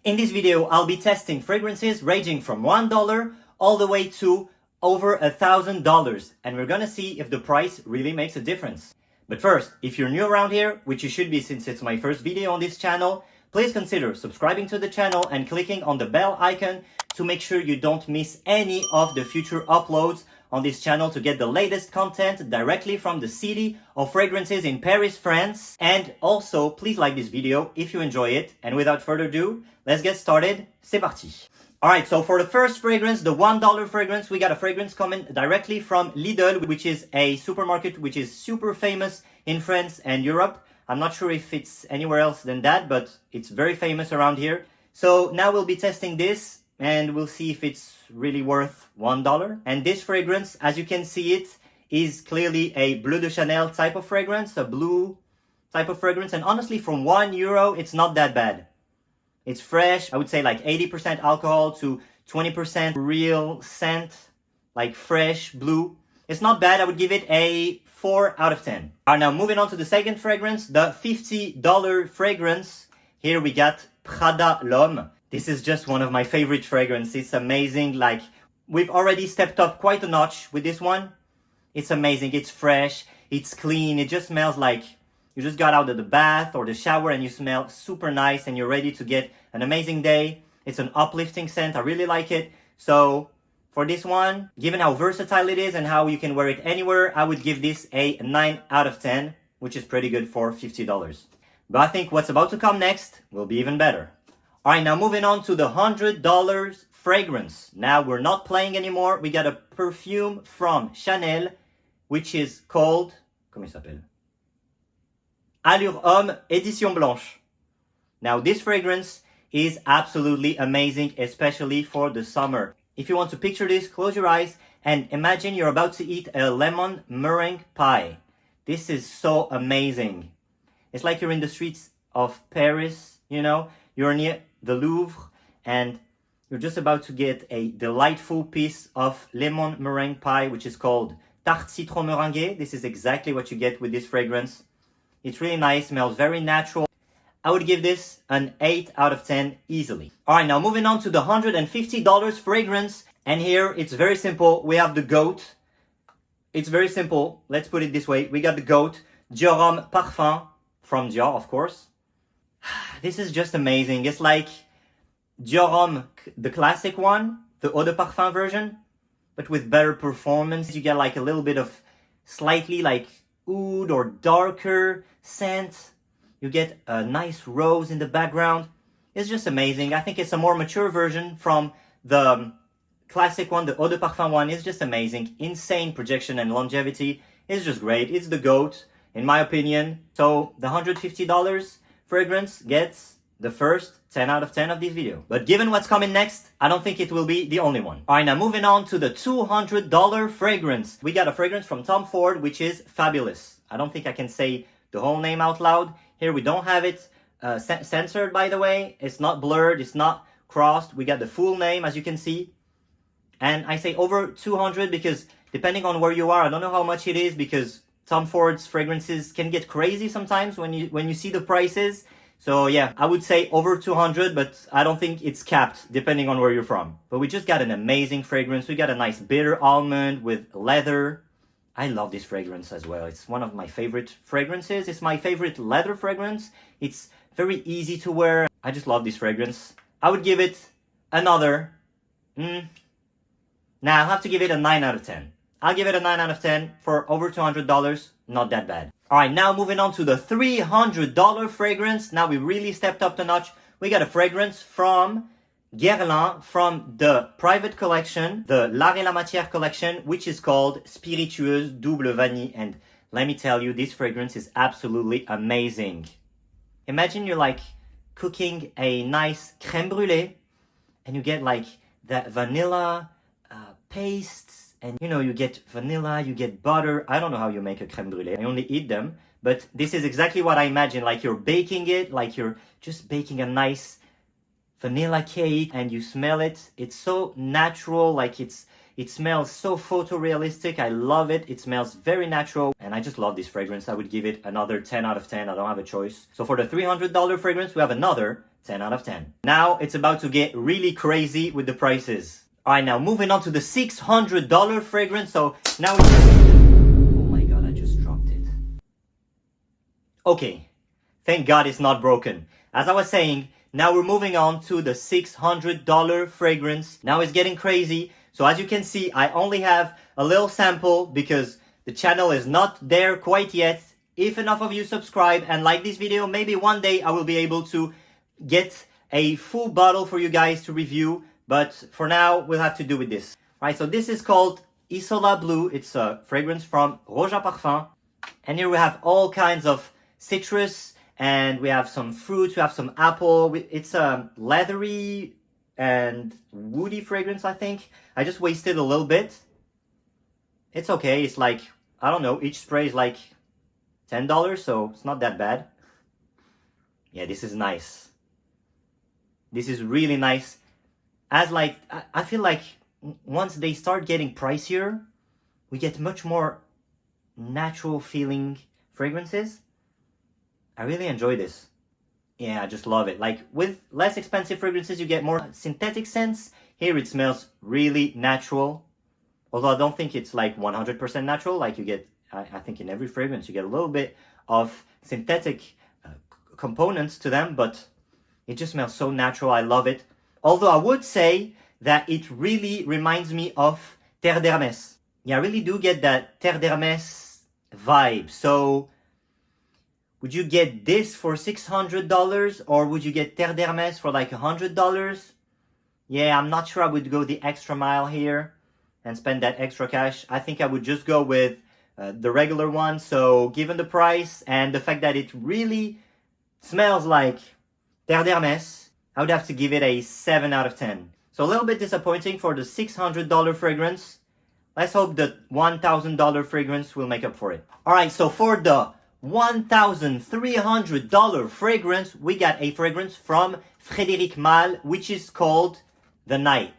In this video, I'll be testing fragrances ranging from $1 all the way to over $1,000, and we're gonna see if the price really makes a difference. But first, if you're new around here, which you should be since it's my first video on this channel, please consider subscribing to the channel and clicking on the bell icon to make sure you don't miss any of the future uploads on this channel to get the latest content directly from the city of fragrances in Paris, France. And also, please like this video if you enjoy it. And without further ado, let's get started. C'est parti. Alright, so for the first fragrance, the $1 fragrance, we got a fragrance coming directly from Lidl, which is a supermarket which is super famous in France and Europe. I'm not sure if it's anywhere else than that, but it's very famous around here. So now we'll be testing this and we'll see if it's really worth $1. And this fragrance, as you can see it, is clearly a Bleu de Chanel type of fragrance, a blue type of fragrance. And honestly, from €1, it's not that bad. It's fresh. I would say like 80% alcohol to 20% real scent, like fresh blue. It's not bad. I would give it a 4 out of 10. All right, now moving on to the second fragrance, the $50 fragrance. Here we got Prada L'Homme. This is just one of my favorite fragrances. It's amazing. Like, we've already stepped up quite a notch with this one. It's amazing. It's fresh. It's clean. It just smells like you just got out of the bath or the shower and you smell super nice and you're ready to get an amazing day. It's an uplifting scent. I really like it. So for this one, given how versatile it is and how you can wear it anywhere, I would give this a 9 out of 10, which is pretty good for $50. But I think what's about to come next will be even better. All right, now moving on to the $100 fragrance. Now we're not playing anymore. We got a perfume from Chanel, which is called, comment il s'appelle? Allure Homme Édition Blanche. Now this fragrance is absolutely amazing, especially for the summer. If you want to picture this, close your eyes and imagine you're about to eat a lemon meringue pie. This is so amazing. It's like you're in the streets of Paris, you know, you're near the Louvre and you're just about to get a delightful piece of lemon meringue pie, which is called tarte citron meringue. This is exactly what you get with this fragrance. It's really nice, smells very natural. I would give this an 8 out of 10 easily. All right, now moving on to the $150 fragrance. And here it's very simple. We have the GOAT. It's very simple. Let's put it this way. We got the GOAT, Dior Homme Parfum from Dior, of course. This is just amazing. It's like Dior Homme, the classic one, the Eau de Parfum version, but with better performance. You get like a little bit of slightly like oud or darker scent. You get a nice rose in the background. It's just amazing. I think it's a more mature version from the classic one, the Eau de Parfum one. Is just amazing. Insane projection and longevity. It's just great. It's the GOAT, in my opinion. So the $150 fragrance gets the first 10 out of 10 of this video. But given what's coming next, I don't think it will be the only one. All right, now moving on to the $200 fragrance. We got a fragrance from Tom Ford, which is fabulous. I don't think I can say the whole name out loud. Here we don't have it censored, by the way. It's not blurred, it's not crossed. We got the full name, as you can see. And I say over 200 because depending on where you are, I don't know how much it is because Tom Ford's fragrances can get crazy sometimes when you see the prices. So yeah, I would say over 200, but I don't think it's capped depending on where you're from. But we just got an amazing fragrance. We got a nice bitter almond with leather. I love this fragrance as well. It's one of my favorite fragrances. It's my favorite leather fragrance. It's very easy to wear. I just love this fragrance. I would give it another... I'll have to give it a 9 out of 10. I'll give it a 9 out of 10 for over $200. Not that bad. All right, now moving on to the $300 fragrance. Now we really stepped up the notch. We got a fragrance from Guerlain from the private collection, the L'Art et la Matière collection, which is called Spiritueuse Double Vanille. And let me tell you, this fragrance is absolutely amazing. Imagine you're like cooking a nice crème brûlée and you get like that vanilla paste. And you know, you get vanilla, you get butter. I don't know how you make a crème brûlée. I only eat them. But this is exactly what I imagine. Like you're baking it, like you're just baking a nice vanilla cake and you smell it. It's so natural, like it smells so photorealistic. I love it. It smells very natural and I just love this fragrance. I would give it another 10 out of 10. I don't have a choice. So for the $300 fragrance, we have another 10 out of 10. Now it's about to get really crazy with the prices. Alright, now moving on to the $600 fragrance. So now it's... Oh my god, I just dropped it. Okay, thank god it's not broken. As I was saying, now we're moving on to the $600 fragrance. Now it's getting crazy. So as you can see, I only have a little sample because the channel is not there quite yet. If enough of you subscribe and like this video, maybe one day I will be able to get a full bottle for you guys to review. But for now, we'll have to do with this. Right, so this is called Isola Blue. It's a fragrance from Rouge à Parfum. And here we have all kinds of citrus. And we have some fruits, we have some apple. It's a leathery and woody fragrance, I think. I just wasted a little bit. It's okay. It's like, I don't know, each spray is like $10, so it's not that bad. Yeah, this is nice. This is really nice. As like, I feel like once they start getting pricier, we get much more natural feeling fragrances. I really enjoy this. Yeah, I just love it. Like with less expensive fragrances, you get more synthetic scents. Here it smells really natural. Although I don't think it's like 100% natural. Like you get, I think in every fragrance, you get a little bit of synthetic components to them. But it just smells so natural. I love it. Although I would say that it really reminds me of Terre d'Hermès. Yeah, I really do get that Terre d'Hermès vibe. So would you get this for $600 or would you get Terre d'Hermès for like $100? Yeah, I'm not sure I would go the extra mile here and spend that extra cash. I think I would just go with the regular one. So given the price and the fact that it really smells like Terre d'Hermès, I would have to give it a 7 out of 10. So a little bit disappointing for the $600 fragrance. Let's hope the $1,000 fragrance will make up for it. Alright, so for the $1,300 fragrance, we got a fragrance from Frédéric Malle, which is called The Night.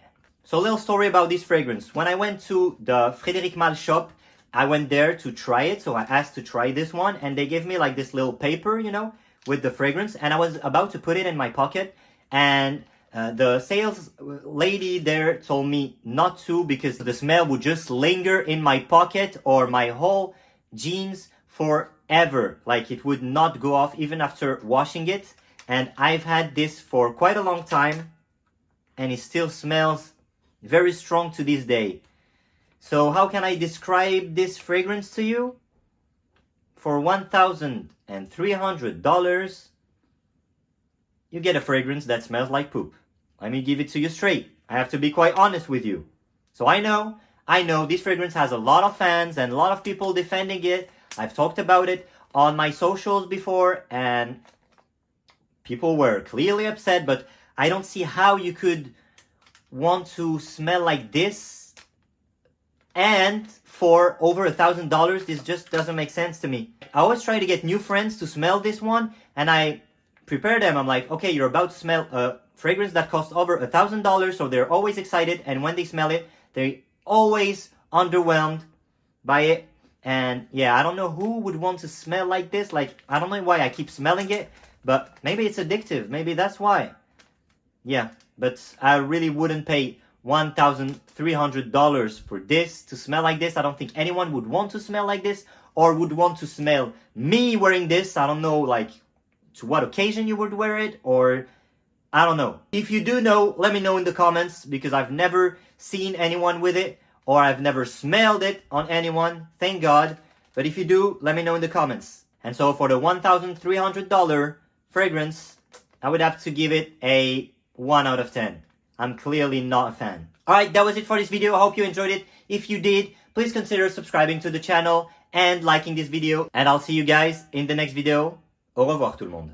So a little story about this fragrance. When I went to the Frédéric Malle shop, I went there to try it. So I asked to try this one and they gave me like this little paper, you know, with the fragrance. And I was about to put it in my pocket. And the sales lady there told me not to because the smell would just linger in my pocket or my whole jeans forever. Like it would not go off even after washing it. And I've had this for quite a long time and it still smells very strong to this day. So how can I describe this fragrance to you? For $1,300, you get a fragrance that smells like poop. Let me give it to you straight. I have to be quite honest with you. So I know this fragrance has a lot of fans and a lot of people defending it. I've talked about it on my socials before and people were clearly upset, but I don't see how you could want to smell like this and for over $1,000. This just doesn't make sense to me. I always try to get new friends to smell this one and I prepare them. I'm like, okay, you're about to smell a fragrance that costs over $1,000, so they're always excited, and when they smell it, they're always underwhelmed by it. And yeah, I don't know who would want to smell like this. Like, I don't know why I keep smelling it, but maybe it's addictive. Maybe that's why. Yeah, but I really wouldn't pay $1,300 for this to smell like this. I don't think anyone would want to smell like this or would want to smell me wearing this. I don't know, like, to what occasion you would wear it, or I don't know. If you do know, let me know in the comments, because I've never seen anyone with it, or I've never smelled it on anyone, thank God. But if you do, let me know in the comments. And so for the $1,300 fragrance, I would have to give it a 1 out of 10. I'm clearly not a fan. Alright, that was it for this video. I hope you enjoyed it. If you did, please consider subscribing to the channel and liking this video. And I'll see you guys in the next video. Au revoir tout le monde.